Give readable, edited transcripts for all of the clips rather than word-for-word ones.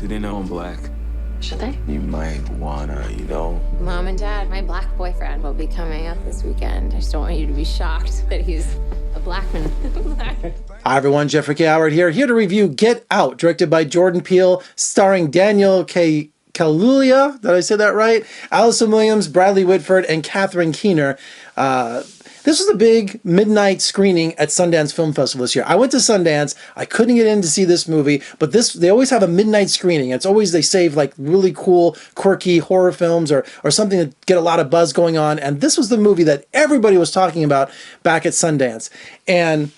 Do they know I'm black? Should they? You might wanna, Mom and Dad, my black boyfriend will be coming up this weekend. I just don't want you to be shocked that he's a black man. Hi everyone, Jeffrey K. Howard here to review Get Out, directed by Jordan Peele, starring Daniel Kaluuya, did I say that right? Allison Williams, Bradley Whitford, and Catherine Keener. This was a big midnight screening at Sundance Film Festival this year. I went to Sundance. I couldn't get in to see this movie, but they always have a midnight screening. It's always, they save like really cool, quirky horror films or something to get a lot of buzz going on. And this was the movie that everybody was talking about back at Sundance. And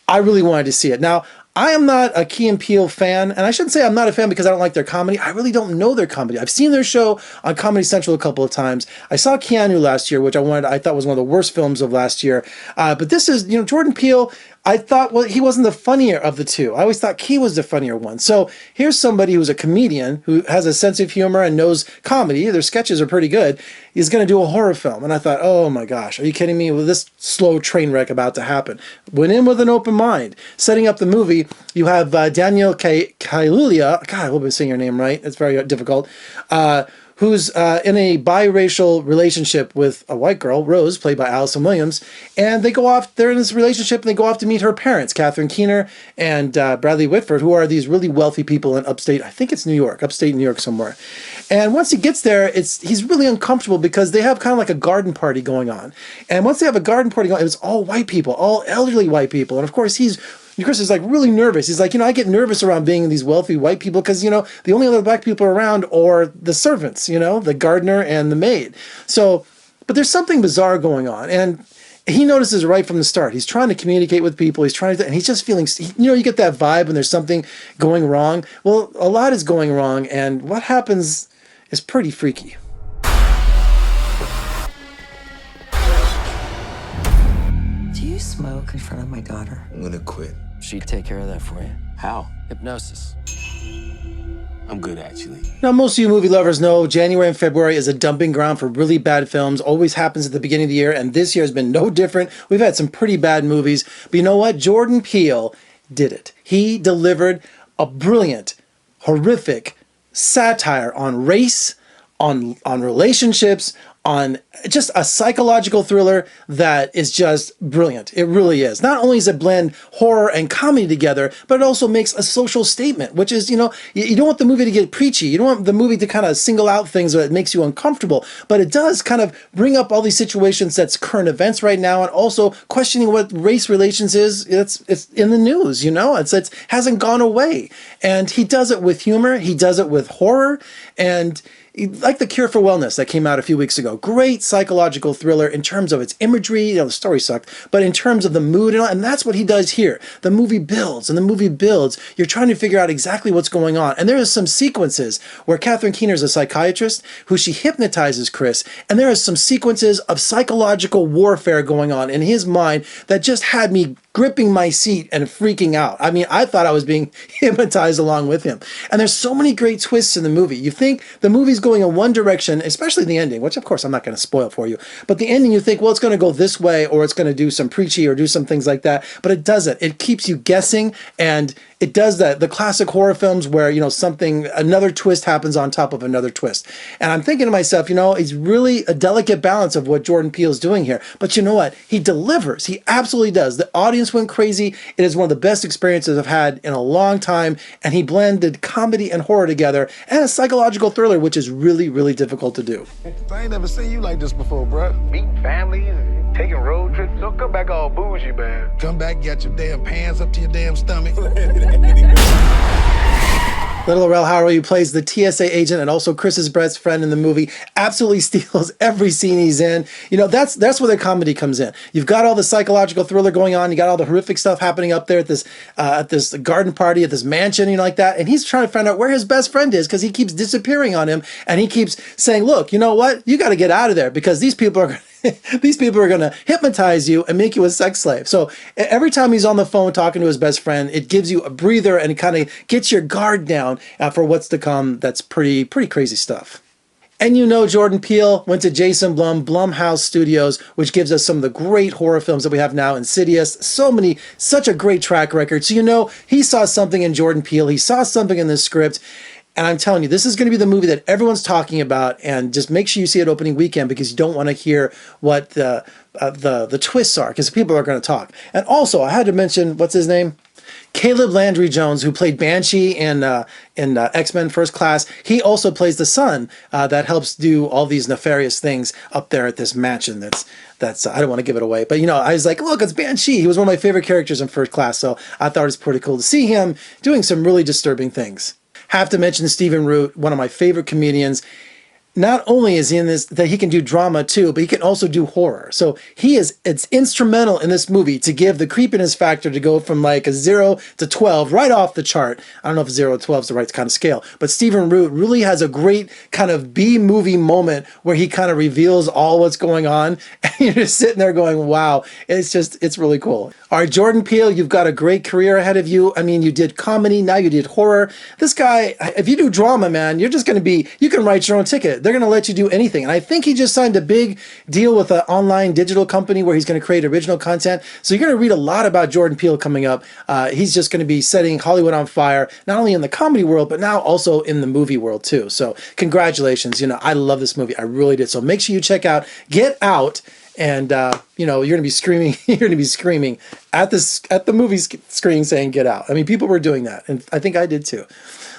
I really wanted to see it. Now, I am not a Key and Peele fan, and I shouldn't say I'm not a fan because I don't like their comedy. I really don't know their comedy. I've seen their show on Comedy Central a couple of times. I saw Keanu last year, which I thought was one of the worst films of last year. But this is, Jordan Peele, I thought, well, he wasn't the funnier of the two. I always thought Key was the funnier one. So here's somebody who's a comedian who has a sense of humor and knows comedy. Their sketches are pretty good. He's going to do a horror film. And I thought, oh my gosh, are you kidding me? With this slow train wreck about to happen. Went in with an open mind. Setting up the movie, you have Daniel Kaluuya. God, I hope I'm saying your name right. It's very difficult. Who's in a biracial relationship with a white girl, Rose, played by Allison Williams, and they're in this relationship and they go off to meet her parents, Catherine Keener and Bradley Whitford, who are these really wealthy people in upstate, I think it's New York, upstate New York somewhere. And once he gets there, he's really uncomfortable because they have kind of like a garden party going on. And once they have a garden party going on, it's all white people, all elderly white people. And of course, Chris is like really nervous. He's like, I get nervous around being these wealthy white people because, the only other black people around are the servants, the gardener and the maid. So, but there's something bizarre going on. And he notices right from the start. He's trying to communicate with people. And he's just feeling, you get that vibe when there's something going wrong. Well, a lot is going wrong. And what happens is pretty freaky. Do you smoke in front of my daughter? I'm gonna quit. She'd take care of that for you. How? Hypnosis. I'm good, actually. Now, most of you movie lovers know January and February is a dumping ground for really bad films. Always happens at the beginning of the year, and this year has been no different. We've had some pretty bad movies, but you know what? Jordan Peele did it. He delivered a brilliant, horrific satire on race, on relationships, on just a psychological thriller that is just brilliant. It really is. Not only does it blend horror and comedy together, but it also makes a social statement, which is, you don't want the movie to get preachy. You don't want the movie to kind of single out things that makes you uncomfortable, but it does kind of bring up all these situations that's current events right now, and also questioning what race relations is. It's in the news, it hasn't gone away. And he does it with humor. He does it with horror. And like The Cure for Wellness that came out a few weeks ago. Great psychological thriller in terms of its imagery. The story sucked, but in terms of the mood and that's what he does here. The movie builds and the movie builds. You're trying to figure out exactly what's going on. And there are some sequences where Catherine Keener is a psychiatrist who she hypnotizes Chris. And there are some sequences of psychological warfare going on in his mind that just had me gripping my seat and freaking out. I mean, I thought I was being hypnotized along with him. And there's so many great twists in the movie. You think the movie's going in one direction, especially the ending, which of course I'm not going to spoil for you, but the ending you think, well, it's going to go this way, or it's going to do some preachy or do some things like that, but it doesn't. It keeps you guessing, and it does that. The classic horror films where, another twist happens on top of another twist. And I'm thinking to myself, it's really a delicate balance of what Jordan Peele is doing here. But you know what? He delivers. He absolutely does. The audience went crazy. It is one of the best experiences I've had in a long time. And he blended comedy and horror together and a psychological thriller, which is really, really difficult to do. I ain't never seen you like this before, bro. Meeting families, taking road trips. Don't come back all bougie, man. Come back, get your damn pants up to your damn stomach. LilRel, Howery, who plays the TSA agent and also Chris's best friend in the movie, absolutely steals every scene he's in. That's where the comedy comes in. You've got all the psychological thriller going on. You got all the horrific stuff happening up there at this garden party, at this mansion, like that. And he's trying to find out where his best friend is because he keeps disappearing on him. And he keeps saying, look, you know what? You got to get out of there because these people are going to hypnotize you and make you a sex slave. So every time he's on the phone talking to his best friend, it gives you a breather and it kind of gets your guard down for what's to come. That's pretty crazy stuff. And Jordan Peele went to Jason Blumhouse Studios, which gives us some of the great horror films that we have now. Insidious, such a great track record. So he saw something in Jordan Peele. He saw something in this script. And I'm telling you, this is going to be the movie that everyone's talking about, and just make sure you see it opening weekend because you don't want to hear what the twists are, because people are going to talk. And also, I had to mention, what's his name? Caleb Landry Jones, who played Banshee in X-Men First Class. He also plays the son that helps do all these nefarious things up there at this mansion. That's I don't want to give it away, but you know, I was like, look, it's Banshee. He was one of my favorite characters in First Class, so I thought it was pretty cool to see him doing some really disturbing things. Have to mention Stephen Root, one of my favorite comedians. Not only is he in this, that he can do drama too, but he can also do horror. So it's instrumental in this movie to give the creepiness factor to go from like a 0 to 12 right off the chart. I don't know if 0 to 12 is the right kind of scale, but Stephen Root really has a great kind of B-movie moment where he kind of reveals all what's going on. And you're just sitting there going, wow, it's really cool. All right, Jordan Peele, you've got a great career ahead of you. I mean, you did comedy, now you did horror. This guy, if you do drama, man, you're just going to be, you can write your own ticket. They're going to let you do anything. And I think he just signed a big deal with an online digital company where he's going to create original content. So you're going to read a lot about Jordan Peele coming up. He's just going to be setting Hollywood on fire, not only in the comedy world, but now also in the movie world too. So congratulations. You know, I love this movie. I really did. So make sure you check out Get Out. And, you know, you're going to be screaming, at the movie screen saying Get Out. I mean, people were doing that. And I think I did too.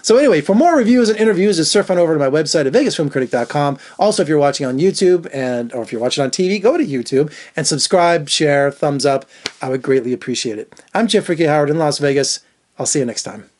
So anyway, for more reviews and interviews, just surf on over to my website at vegasfilmcritic.com. Also, if you're watching on YouTube or if you're watching on TV, go to YouTube and subscribe, share, thumbs up. I would greatly appreciate it. I'm Jeffrey K. Howard in Las Vegas. I'll see you next time.